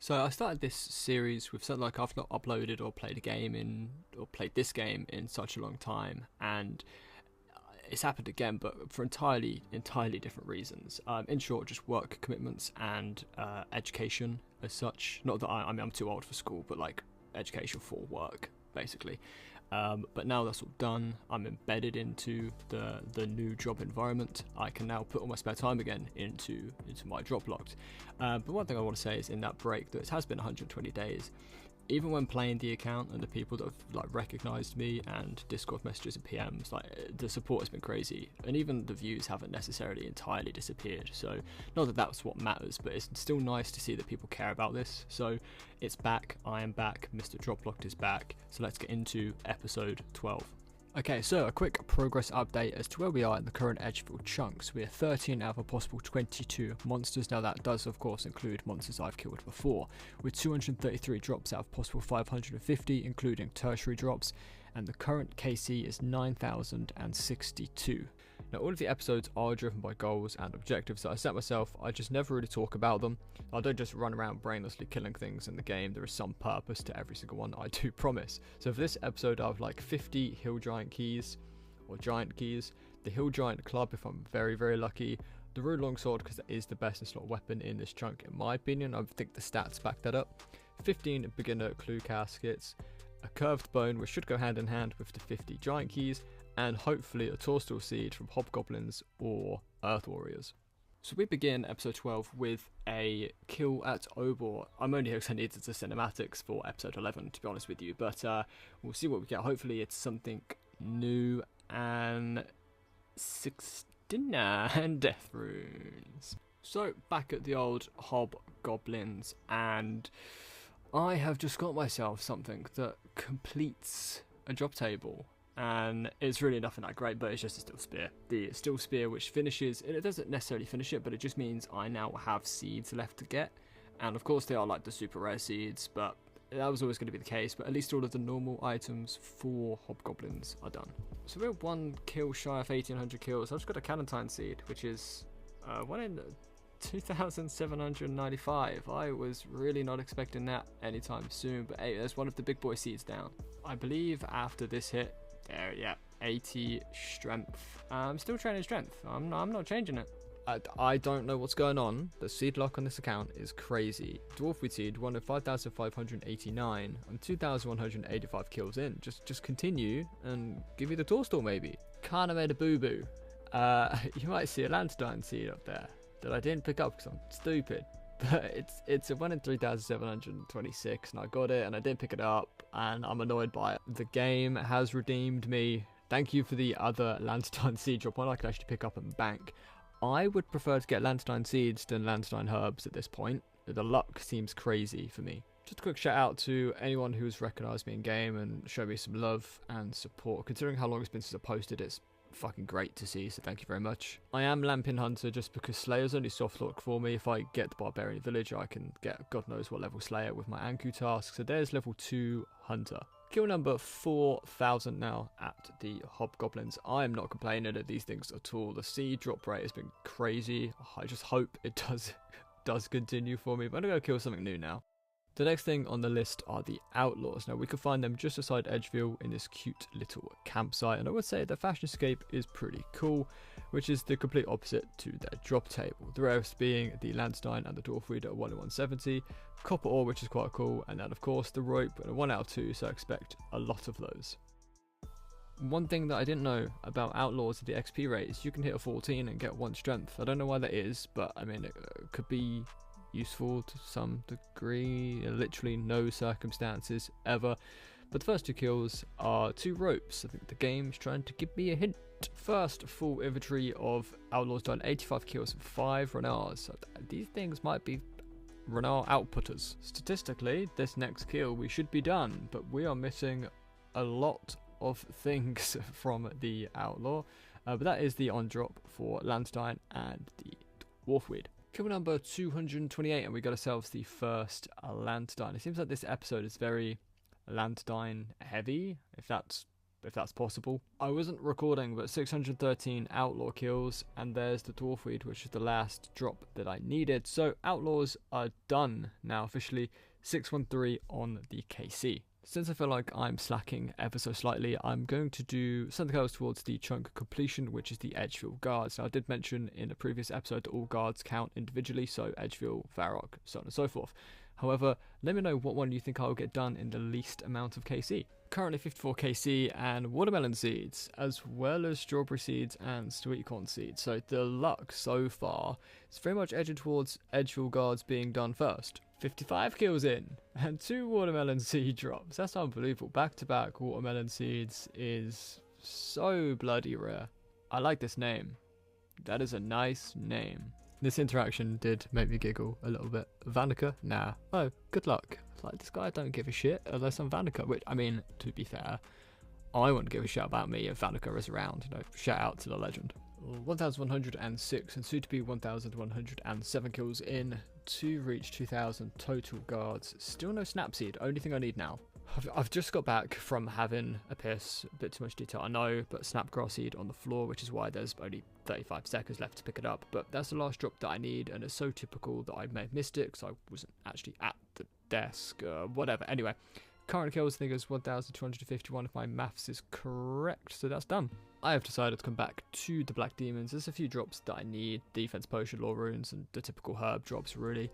So I started this series with something like I've not uploaded or played a game in, or played this game in such a long time, and it's happened again, but for entirely different reasons. In short, just work commitments and education as such. Not that I mean I'm too old for school, but like education for work, basically. But now that's all done, I'm embedded into the new job environment. I can now put all my spare time again into MyDropLocked. But one thing I want to say is in that break that it has been 120 days. Even when playing the account and the people that have like recognised me and Discord messages and PMs, like the support has been crazy, and even the views haven't necessarily entirely disappeared. So not that that's what matters, but it's still nice to see that people care about this. So it's back, I am back, Mr. Droplocked is back. So let's get into episode 12. Okay, so a quick progress update as to where we are in the current Edgefield chunks. We are 13 out of a possible 22 monsters. Now that does of course include monsters I've killed before, with 233 drops out of possible 550, including tertiary drops, and the current KC is 9,062. Now all of the episodes are driven by goals and objectives that I set myself. I just never really talk about them. I don't just run around brainlessly killing things in the game. There is some purpose to every single one, I do promise. So for this episode I have like 50 hill giant keys, or giant keys, the hill giant club if I'm very lucky, the rune longsword because that is the best slot weapon in this chunk in my opinion. I think the stats back that up. 15 beginner clue caskets, a curved bone which should go hand in hand with the 50 giant keys, and hopefully a toadstool seed from hobgoblins or earth warriors. So we begin episode 12 with a kill at Obor. I'm only here because I needed the cinematics for episode 11 to be honest with you, but we'll see what we get. Hopefully it's something new and 69 death runes. So back at the old hobgoblins, and I have just got myself something that completes a job table. And it's really nothing that great, but it's just a steel spear. The steel spear which finishes, and it doesn't necessarily finish it, but it just means I now have seeds left to get. And of course they are like the super rare seeds, but that was always going to be the case, but at least all of the normal items for hobgoblins are done. So we're 1 kill shy of 1800 kills. I've just got a Calentine seed, which is 1 in 2,795. I was really not expecting that anytime soon, but hey, there's one of the big boy seeds down. I believe after this hit, there, yeah, 80 strength. I'm still training strength. I'm not changing it. I don't know what's going on. The seed lock on this account is crazy. Dwarfweed seed, 1 in 5,589. I'm 2,185 kills in. Just continue and give you the toadstool maybe. Kinda made a boo-boo. You might see a Landstein seed up there that I didn't pick up because I'm stupid. But it's a 1 in 3,726 and I got it and I didn't pick it up and I'm annoyed by it. The game has redeemed me. Thank you for the other Landstein seed drop, one I can actually pick up and bank. I would prefer to get Landstein seeds than Landstein herbs at this point. The luck seems crazy for me. Just a quick shout out to anyone who's recognised me in game and showed me some love and support. Considering how long it's been since I posted, it's fucking great to see, so thank you very much. I am Lampin Hunter just because Slayer's only soft lock for me. If I get the Barbarian Village, I can get God knows what level Slayer with my Anku task. So there's level 2 Hunter. Kill number 4,000 now at the Hobgoblins. I am not complaining at these things at all. The seed drop rate has been crazy. I just hope it does continue for me, but I'm gonna go kill something new now. The next thing on the list are the Outlaws. Now we can find them just beside Edgeville in this cute little campsite, and I would say the Fashionscape is pretty cool, which is the complete opposite to their drop table. The rarest being the Landstein and the Dwarfweed at 1 in 170, Copper Ore which is quite cool, and then of course the Rope at a 1 out of 2, so I expect a lot of those. One thing that I didn't know about Outlaws, the XP rate, is you can hit a 14 and get 1 strength. I don't know why that is, but I mean it could be useful to some degree, literally no circumstances ever. But the first 2 kills are 2 ropes. I think the game's trying to give me a hint. First full inventory of Outlaws done, 85 kills and 5 Renars. So these things might be Renar outputters. Statistically, this next kill we should be done, but we are missing a lot of things from the Outlaw. But that is the on drop for Landstein and the Dwarfweed. Kill number 228, and we got ourselves the first Landstein. It seems like this episode is very Landstein heavy, if that's if that's possible. I wasn't recording, but 613 outlaw kills, and there's the dwarf weed, which is the last drop that I needed. So outlaws are done now officially. 613 on the KC. Since I feel like I'm slacking ever so slightly, I'm going to do something else towards the chunk completion, which is the Edgefield guards. Now, I did mention in a previous episode that all guards count individually, so Edgefield, Varrock, so on and so forth. However, let me know what one you think I'll get done in the least amount of KC. Currently 54 KC and watermelon seeds, as well as strawberry seeds and sweet corn seeds. So the luck so far is very much edging towards Edgefield guards being done first. 55 kills in and 2 watermelon seed drops. That's unbelievable. Back-to-back watermelon seeds is so bloody rare. I like this name. That is a nice name. This interaction did make me giggle a little bit. Vanica? Nah. Oh, good luck. It's like, this guy don't give a shit unless I'm Vanica. Which, I mean, to be fair, I wouldn't give a shit about me if Vanica is around. You know, shout out to the legend. 1,106 and soon to be 1,107 kills in to reach 2,000 total guards. Still no Snapseed. Only thing I need now. I've just got back from having a piss, a bit too much detail I know, but Snapgrass seed on the floor, which is why there's only 35 seconds left to pick it up. But that's the last drop that I need, and it's so typical that I may have missed it because I wasn't actually at the desk, whatever. Anyway, current kills I think is 1,251 if my maths is correct, so that's done. I have decided to come back to the Black Demons. There's a few drops that I need, defense potion, law runes, and the typical herb drops really.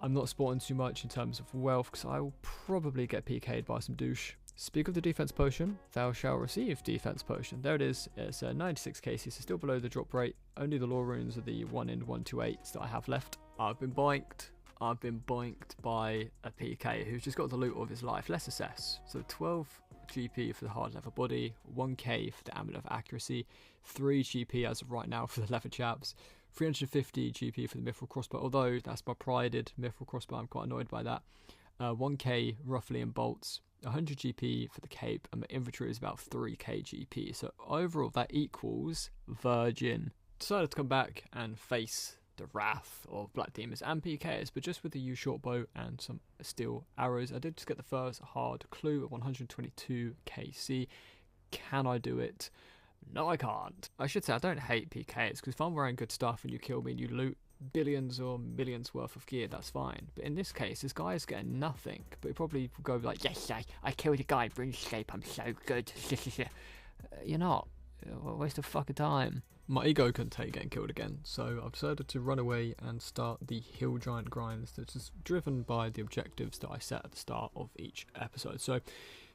I'm not sporting too much in terms of wealth because I will probably get PK'd by some douche. Speak of the defense potion, thou shalt receive defense potion. There it is. It's 96 cases, so still below the drop rate. Only the law runes are the 1 in 128s that I have left. I've been boinked by a PK who's just got the loot of his life. Let's assess. So 12 GP for the hard leather body, 1k for the amulet of accuracy, 3 GP as of right now for the leather chaps, 350 GP for the mithril crossbow, although that's my prided mithril crossbow, I'm quite annoyed by that. 1k roughly in bolts, 100 GP for the cape, and my inventory is about 3k GP. So overall that equals virgin. Decided to come back and face the wrath of Black Demons and PKs, but just with the U short bow and some steel arrows. I did just get the first hard clue at 122 KC. Can I do it? No, I can't. I should say I don't hate PKs, because if I'm wearing good stuff and you kill me and you loot billions or millions worth of gear, that's fine. But in this case, this guy is getting nothing, but he probably will go like, yes, I killed a guy in RuneScape, I'm so good. You're not. Waste of fucking time. My ego couldn't take getting killed again, so I've decided to run away and start the Hill Giant grinds that's just driven by the objectives that I set at the start of each episode. So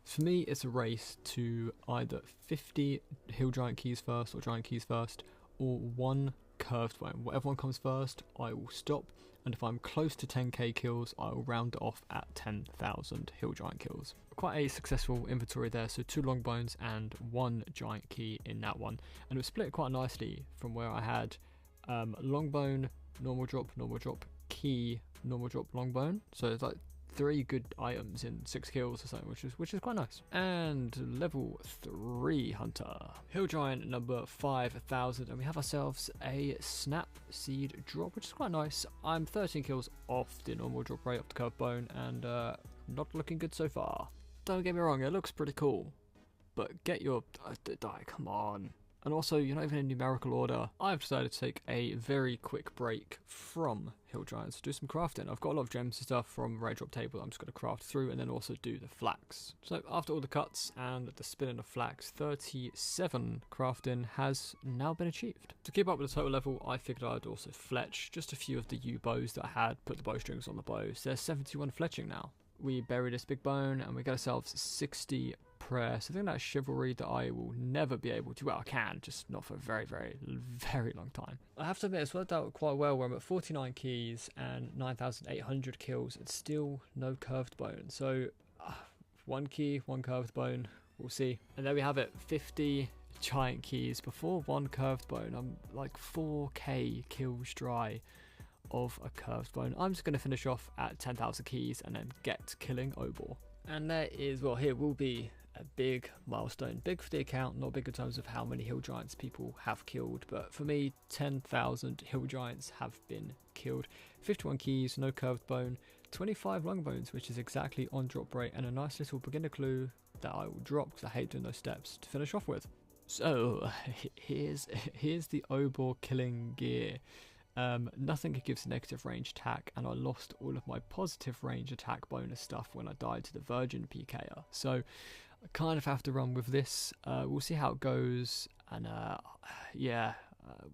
for me, it's a race to either 50 Hill Giant keys first or Giant keys first, or 1 curved bone. Whatever one comes first, I will stop, and if I'm close to 10k kills, I will round it off at 10,000 Hill Giant kills. Quite a successful inventory there, so 2 long bones and 1 giant key in that one, and it was split quite nicely from where I had long bone, normal drop, key, normal drop, long bone. So it's like 3 good items in 6 kills or something, which is quite nice. And level 3 hunter, Hill Giant number 5,000, and we have ourselves a snap seed drop, which is quite nice. I'm 13 kills off the normal drop rate of the curved bone, and not looking good so far. Don't get me wrong, it looks pretty cool, but get your die, come on. And also, you're not even in numerical order. I've decided to take a very quick break from Hill Giants to do some crafting. I've got a lot of gems and stuff from Red Drop Table I'm just going to craft through, and then also do the flax. So after all the cuts and the spinning of flax, 37 crafting has now been achieved. To keep up with the total level, I figured I'd also fletch just a few of the U bows that I had, put the bowstrings on the bows. There's 71 fletching now. We bury this big bone and we get ourselves 60 press. I think that's chivalry that I will never be able to, well, I can, just not for a very, very, very long time. I have to admit, it's worked out quite well where I'm at 49 keys and 9,800 kills and still no curved bone. So 1 key, 1 curved bone, we'll see. And there we have it, 50 giant keys before 1 curved bone. I'm like 4k kills dry of a curved bone. I'm just going to finish off at 10,000 keys and then get killing Obor. And there is, well, here will be a big milestone. Big for the account, not big in terms of how many Hill Giants people have killed, but for me, 10,000 Hill Giants have been killed. 51 keys, no curved bone, 25 long bones, which is exactly on drop rate, and a nice little beginner clue that I will drop because I hate doing those steps to finish off with. So here's the Obor killing gear. Nothing gives negative range attack, and I lost all of my positive range attack bonus stuff when I died to the Virgin PKer. So I kind of have to run with this. We'll see how it goes, and yeah,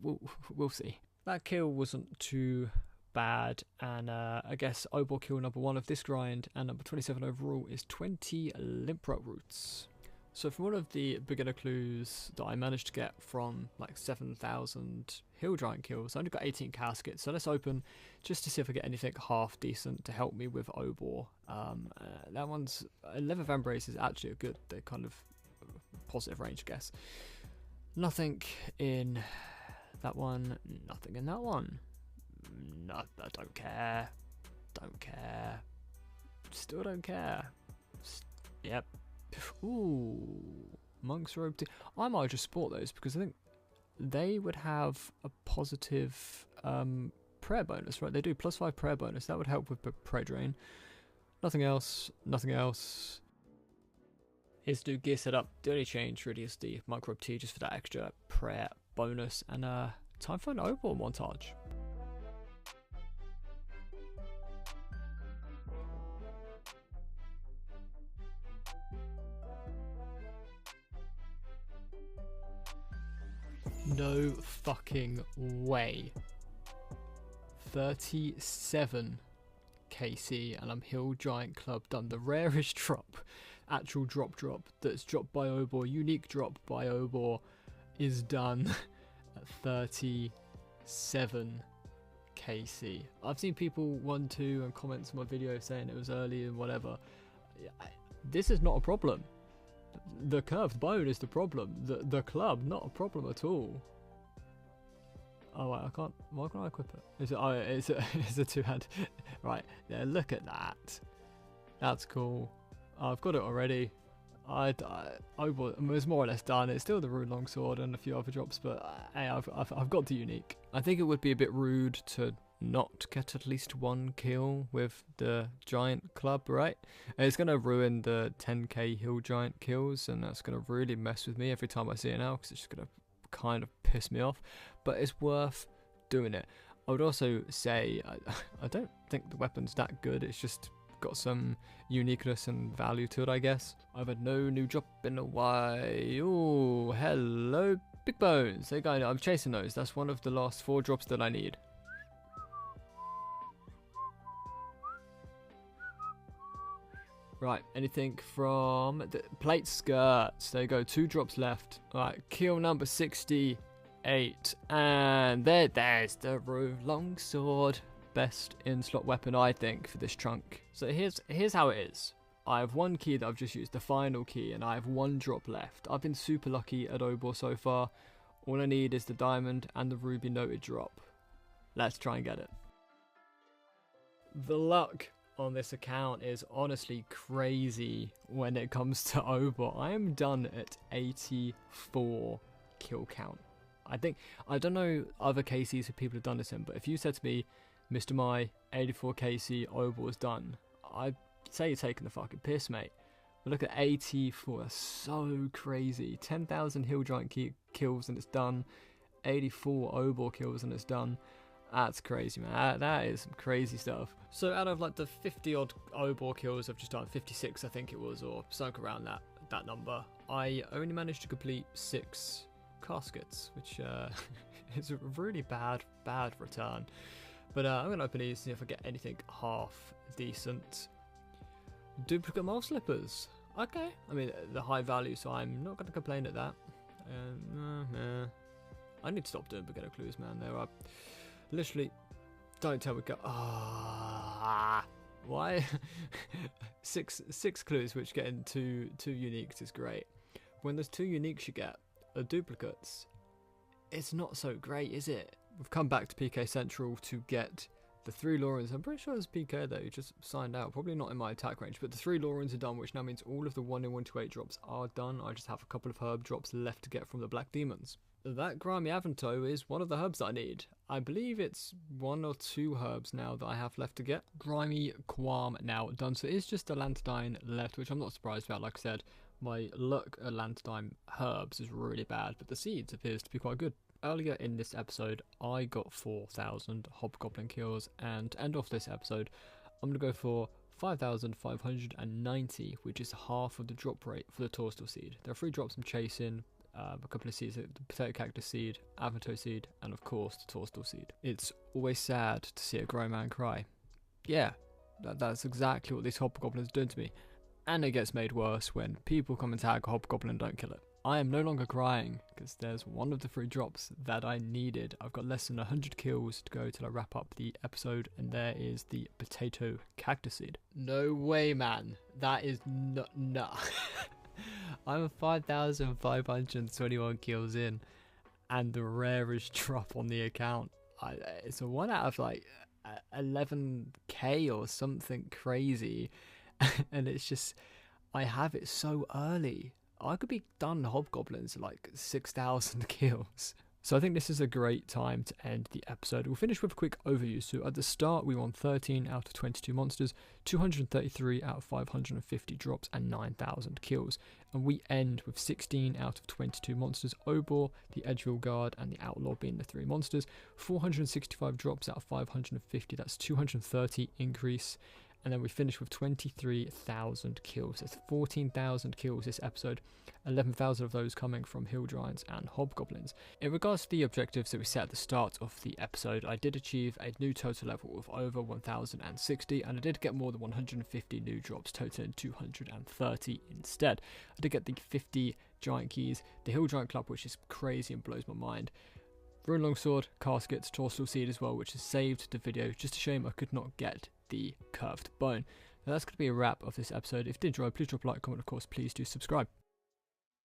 we'll see. That kill wasn't too bad, and I guess Obor kill number 1 of this grind and number 27 overall is 20 Limpro roots. So from one of the beginner clues that I managed to get from like 7,000 hill giant kills, I only got 18 caskets, so let's open just to see if I get anything half decent to help me with Obor. That one's 11th Embrace is actually a good, they kind of positive range, I guess. Nothing in that one, nothing in that one. No, I don't care. Don't care. Still don't care. Yep. Ooh, Monk's Robe. I might just sport those because I think they would have a positive prayer bonus, right? They do +5 prayer bonus. That would help with prayer drain. Nothing else. Nothing else. Here's to do gear setup. The only change really is the Microbe T just for that extra prayer bonus. And time for an Obor montage. No fucking way. 37 KC and I'm Hill Giant Club done. The rarest drop, actual drop that's dropped by Obor, unique drop by Obor is done at 37 KC. I've seen people 1-2 and comments on my video saying it was early and whatever. This is not a problem. The curved bone is the problem. The club, not a problem at all. Oh wait, I can't. Why can't I equip it? It's a two-hand. Right, yeah, look at that. That's cool. I've got it already. It was more or less done. It's still the Rune Longsword and a few other drops, but hey, I've got the unique. I think it would be a bit rude to not get at least one kill with the giant club, right? It's going to ruin the 10k hill giant kills, and that's going to really mess with me every time I see it now, because it's just going to kind of piss me off, but it's worth doing it. I would also say I don't think the weapon's that good. It's just got some uniqueness and value to it, I guess. I've had no new drop in a while. Oh, hello, big bones. There you go. I'm chasing those. That's one of the last 4 drops that I need. Right, anything from the plate skirts. There you go, 2 drops left. Alright, kill number 68. And there's the Rune Longsword. Best in-slot weapon, I think, for this trunk. So here's how it is. I have 1 key that I've just used, the final key, and I have 1 drop left. I've been super lucky at Obor so far. All I need is the diamond and the ruby noted drop. Let's try and get it. The luck on this account is honestly crazy when it comes to Obor. I am done at 84 kill count. I don't know other KCs who people have done this in, but if you said to me, Mr. My 84 KC Obor's done, I'd say you're taking the fucking piss, mate. But look at 84, that's so crazy. 10,000 hill giant kills and it's done. 84 Obor kills and it's done. That's crazy, man. That is some crazy stuff. So out of like the 50 odd Obor kills I've just done, 56 I think it was, or something around that number, I only managed to complete 6 caskets, which is a really bad return. But I'm going to open these and see if I get anything half decent. Duplicate mole slippers. Okay. I mean, the high value, so I'm not going to complain at that. I need to stop doing beginner clues, man. There are literally, don't tell me go. Why? six clues which get into 2 uniques is great. When there's 2 uniques you get are duplicates, it's not so great, is it? We've come back to PK Central to get the 3 Laurens. I'm pretty sure there's PK there, who just signed out. Probably not in my attack range, but the 3 Laurens are done, which now means all of the 1 in 128 drops are done. I just have a couple of herb drops left to get from the Black Demons. That Grimy Avanto is one of the herbs that I need. I believe it's 1 or 2 herbs now that I have left to get. Grimy Qualm now done, so it is just a Lantadine left, which I'm not surprised about. Like I said, my luck at Lantadine herbs is really bad, but the seeds appears to be quite good. Earlier in this episode, I got 4,000 Hobgoblin kills, and to end off this episode, I'm going to go for 5,590, which is half of the drop rate for the Toadstool seed. There are 3 drops I'm chasing, a couple of seeds, the Potato Cactus seed, Avento seed, and of course the Toadstool seed. It's always sad to see a grown man cry. Yeah, that's exactly what these Hobgoblins are doing to me. And it gets made worse when people come and tag a Hobgoblin and don't kill it. I am no longer crying, because there's one of the 3 drops that I needed. I've got less than 100 kills to go till I wrap up the episode, and there is the Potato Cactus seed. No way, man. That is no. I'm 5,521 kills in, and the rarest drop on the account. It's a 1 out of like 11k or something crazy, and it's just, I have it so early. I could be done Hobgoblins at like 6,000 kills. So I think this is a great time to end the episode. We'll finish with a quick overview. So at the start, we won 13 out of 22 monsters, 233 out of 550 drops, and 9,000 kills. And we end with 16 out of 22 monsters, Obor, the Edgeville Guard, and the Outlaw being the 3 monsters, 465 drops out of 550, that's 230 increase. And then we finish with 23,000 kills. That's 14,000 kills this episode, 11,000 of those coming from Hill Giants and Hobgoblins. In regards to the objectives that we set at the start of the episode, I did achieve a new total level of over 1,060, and I did get more than 150 new drops, totaling 230 instead. I did get the 50 Giant Keys, the Hill Giant Club, which is crazy and blows my mind. Rune Longsword, Caskets, Toadstool Seed as well, which has saved the video. Just a shame I could not get the curved bone. Now that's going to be a wrap of this episode. If you did enjoy, please drop a like, comment, of course, please do subscribe.